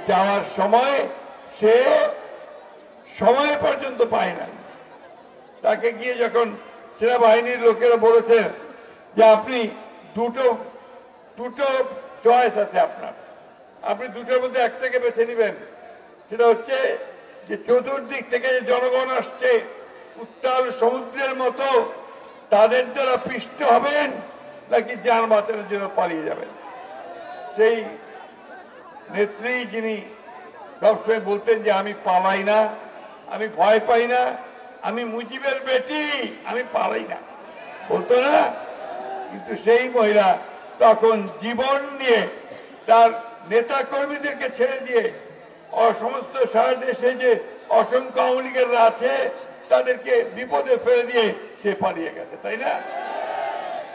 যাওয়ার সময় সে সময় পর্যন্ত পায় নাই। তাকে গিয়ে যখন সেনাবাহিনীর লোকেরা বলেছে যে আপনি দুটো চয়েস আছে আপনার, আপনি দুটোর মধ্যে একটাকে বেছে নেবেন, সেটা হচ্ছে যে চতুর্দিক থেকে জনগণ আসছে উত্তাল সমুদ্রের মতো, তাদের দ্বারা পিষ্ট হবেন নাকি যান বাঁচানোর জন্য পালিয়ে যাবেন। সেই নেত্রী যিনি সবসময় বলতেন যে আমি পালাই না, আমি ভয় পাই না, আমি মুজিবের বেটি, আমি পালাই না, বলতো না? কিন্তু সেই মহিলা তখন জীবন নিয়ে তার নেতা কর্মীদেরকে ছেড়ে দিয়ে সমস্ত সারা দেশে যে অসংখ্য আওয়ামী লীগেররা আছে তাদেরকে বিপদে ফেলে দিয়ে সে পালিয়ে গেছে, তাই না?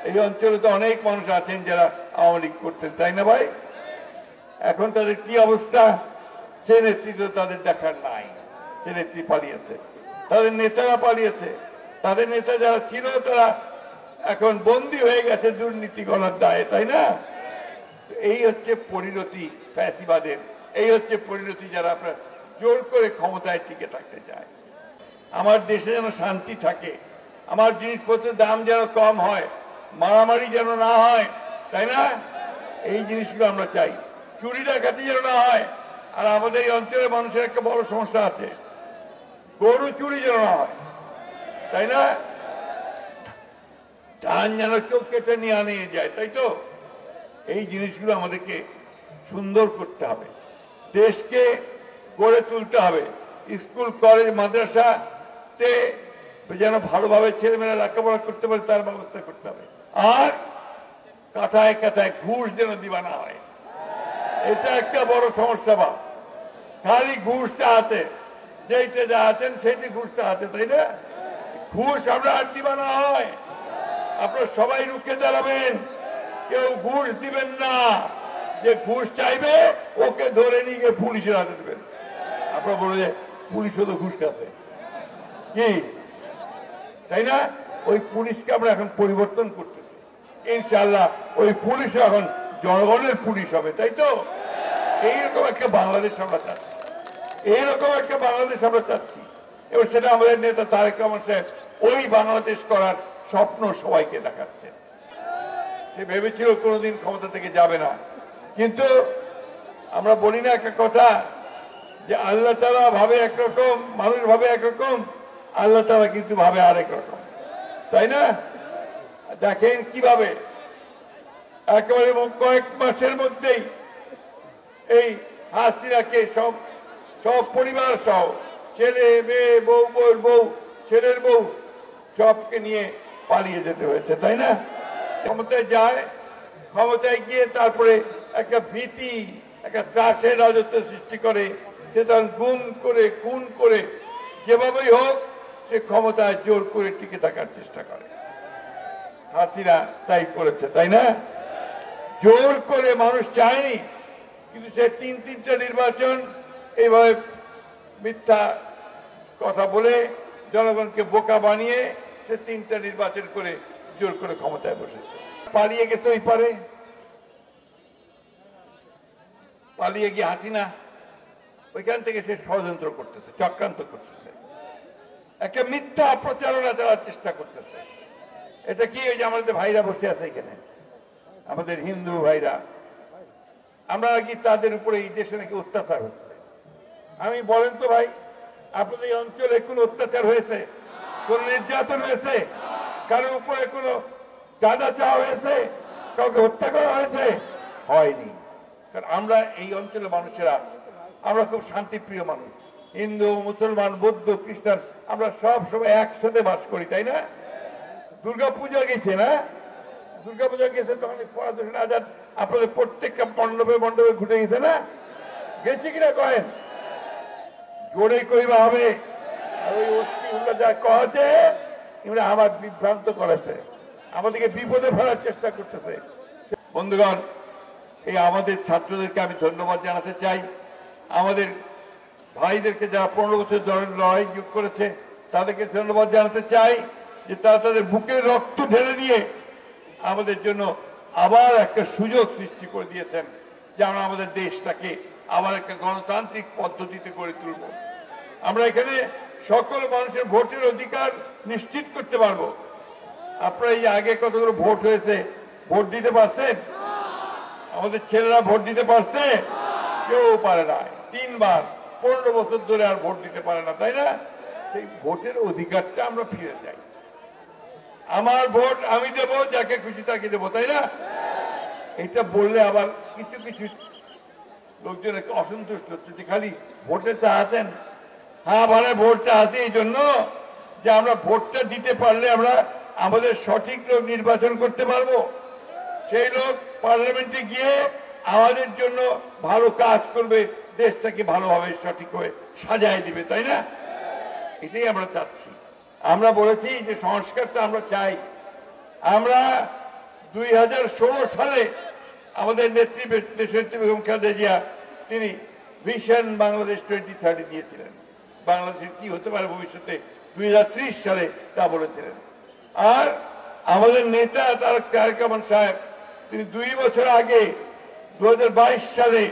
এই অঞ্চলে তো অনেক মানুষ আছেন যারা আওয়ামী লীগ করতেন, তাই না ভাই? এখন তাদের কি অবস্থা? সে নেতৃত্ব তাদের দেখার নাই, সে নেত্রী পালিয়েছে, তাদের নেতারা পালিয়েছে, তাদের নেতা যারা ছিল তারা এখন বন্দী হয়ে গেছে দুর্নীতি করার দায়ে, তাই না? এই হচ্ছে পরিণতি ফ্যাসিবাদের, এই হচ্ছে পরিণতি যারা আপনার জোর করে ক্ষমতায় টিকে থাকতে চায়। আমার দেশে যেন শান্তি থাকে, আমার জিনিসপত্রের দাম যেন কম হয়, মারামারি যেন না হয়, তাই না? এই জিনিসগুলো আমরা চাই। চুরি ডাকাতি যেন না হয়। আর আমাদের এই অঞ্চলের মানুষের একটা বড় সমস্যা আছে, গরু চুরি যেন না হয়, তাই না? ধান যেন কেউ কেটে নিয়ে যায়, তাই তো? এই জিনিসগুলো আমাদেরকে সুন্দর করতে হবে, দেশকে গড়ে তুলতে হবে। স্কুল কলেজ মাদ্রাসাতে যেন ভালোভাবে ছেলেমেয়েরা লেখাপড়া করতে পারে তার ব্যবস্থা করতে হবে। আর কাথায় কাথায় ঘুষ যেন দিবা না হয়, এটা একটা বড় সমস্যা। বা খালি ঘুষটা আছে, যেইটা যা আছেন সেইটি ঘুষটা আছে, তাই না? ঘুষ আমরা আর দিবা না হয়। আপনারা সবাই রুখে দাঁড়াবেন, কেউ ঘুষ দিবেন না। যে ঘুষ চাইবে ওকে ধরে নিয়ে গিয়ে পুলিশের হাতে দেবেন। আপনারা বলে যে পুলিশও তো ঘুষ খাচ্ছে, কি তাই না? ওই পুলিশকে আমরা এখন পরিবর্তন করতেছি, ইনশাআল্লাহ ওই পুলিশ এখন জনগণের পুলিশ হবে, তাই তো? এইরকম একটা বাংলাদেশ আমরা চাচ্ছি, এইরকম একটা বাংলাদেশ আমরা চাচ্ছি। এবার সেটা আমাদের নেতা তারেক রহমান সাহেব ওই বাংলাদেশ করার স্বপ্ন সবাইকে দেখাচ্ছে। সে ভেবেছিল কোনোদিন ক্ষমতা থেকে যাবে না, কিন্তু আমরা বলি না একটা কথা যে আল্লাহ তাআলা ভাবে একরকম, মানুষ ভাবে একরকম, আল্লাহ তাআলা কিন্তু ভাবে আরেক রকম, তাই না? দেখেন কিভাবে একেবারে কয়েক মাসের মধ্যেই এই হাসিনাকে সব পরিবার সহ ছেলে মেয়ে বউ, বউর বউ, ছেলের বউ সবকে নিয়ে পালিয়ে যেতে হয়েছে, তাই না? ক্ষমতায় যায়, ক্ষমতায় গিয়ে তারপরে একটা ভীতি, একটা ত্রাসের রাজত্ব সৃষ্টি করে। সে তখন গুম করে খুন করে যেভাবেই হোক সে ক্ষমতায় জোর করে টিকে থাকার চেষ্টা করে। হাসিনা তাই করেছে, তাই না? জোর করে মানুষ চায়নি, কিন্তু সে তিনটা নির্বাচন এইভাবে মিথ্যা কথা বলে জনগণকে বোকা বানিয়ে সে তিনটা নির্বাচন করে জোর করে ক্ষমতায় বসেছে। পালিয়ে গেছে ওই পারে, পালিয়ে গিয়ে হাসিনা ওইখান থেকে সে ষড়যন্ত্র করতেছে, চক্রান্ত করতেছে, একটা মিথ্যা প্রচারণা চালার চেষ্টা করতেছে। এটা কি? ওই যে আমাদের ভাইরা বসে আছে এখানে, আমাদের হিন্দু ভাইরা, আমরা নাকি তাদের উপরে এই দেশে নাকি অত্যাচার হচ্ছে। আমি বলেন তো ভাই, আপনাদের এই অঞ্চলে কোনো অত্যাচার হয়েছে? কোন নির্যাতন হয়েছে? কারোর উপরে কোনো চাঁদা চাওয়া হয়েছে? কাউকে হত্যা করা হয়েছে? হয়নি। কারণ আমরা এই অঞ্চলের মানুষেরা আমরা খুব শান্তিপ্রিয় মানুষ, হিন্দু মুসলমান বৌদ্ধ খ্রিস্টান আমরা সব সময় একসাথে বাস করি, তাই না? দুর্গাপূজা গেছে না, দুর্গাপূজা গেছে তখন ফরাজুদ্দিন আজাদ আপনাদের প্রত্যেকটা মণ্ডপে মণ্ডপে ঘুরে গেছে না? গেছে কিনা কয়েন? জোরে কইবা হবে। ওই অস্থিগুলো যা কয়েছে এগুলো আমার বিভ্রান্ত করেছে, আমাদেরকে বিপদে ফেলার চেষ্টা করতেছে। বন্ধুগণ, এই আমাদের ছাত্রদেরকে আমি ধন্যবাদ জানাতে চাই, আমাদের ভাইদেরকে যারা 15 বছর লড়াই করেছে তাদেরকে ধন্যবাদ জানাতে চাই যে তারা তাদের বুকের রক্ত ঢেলে দিয়ে আমাদের জন্য আবার একটা সুযোগ সৃষ্টি করে দিয়েছেন যে আমরা আমাদের দেশটাকে আবার একটা গণতান্ত্রিক পদ্ধতিতে গড়ে তুলব। আমরা এখানে সকল মানুষের ভোটের অধিকার নিশ্চিত করতে পারবো। আপনারা এই আগে কতগুলো ভোট হয়েছে, ভোট দিতে পারছেন? আমাদের ছেলেরা ভোট দিতে পারছে? কেউ পারে না। 3 বার 15 বছর ধরে আর ভোট দিতে পারে না, তাই না? সেই ভোটের অধিকারটা আমরা ফিরে চাই। আমার ভোট আমি দেব, যাকে খুশি তাকে দেবো, তাই না? এটা বললে আবার কিছু কিছু লোকজন অসন্তুষ্ট হচ্ছে যে খালি ভোটে চাচ্ছেন। হ্যাঁ, ভালো ভোট চাচ্ছি এই জন্য যে আমরা ভোটটা দিতে পারলে আমরা আমাদের সঠিক লোক নির্বাচন করতে পারবো। সেই লোক পার্লামেন্টে গিয়ে আমাদের জন্য ভালো কাজ করবে, দেশটাকে ভালোভাবে সঠিকভাবে সাজায় দিবে, তাই না? এটাই আমরা চাচ্ছি। আমরা বলেছি যে সংস্কারটা আমরা চাই। আমরা 2016 সালে আমাদের নেত্রী দেশের বেগম খালেদা জিয়া তিনি ভিশন বাংলাদেশ 2030 দিয়েছিলেন। বাংলাদেশের কি হতে পারে ভবিষ্যতে 2030 সালে তা বলেছিলেন। আর আমাদের নেতা তারেক রহমান সাহেব তিনি 2 বছর আগে 2022 সালে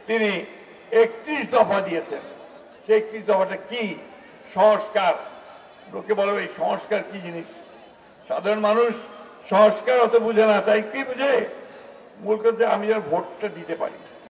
তিনি 31 দফা দিয়েছেন। সেই 31 দফাটা কি? সংস্কার। লোকে বলে এই সংস্কার কি জিনিস? সাধারণ মানুষ সংস্কার অত বুঝে না, তাই কি বুঝে? মূল কথা আমি যেন ভোটটা দিতে পারি।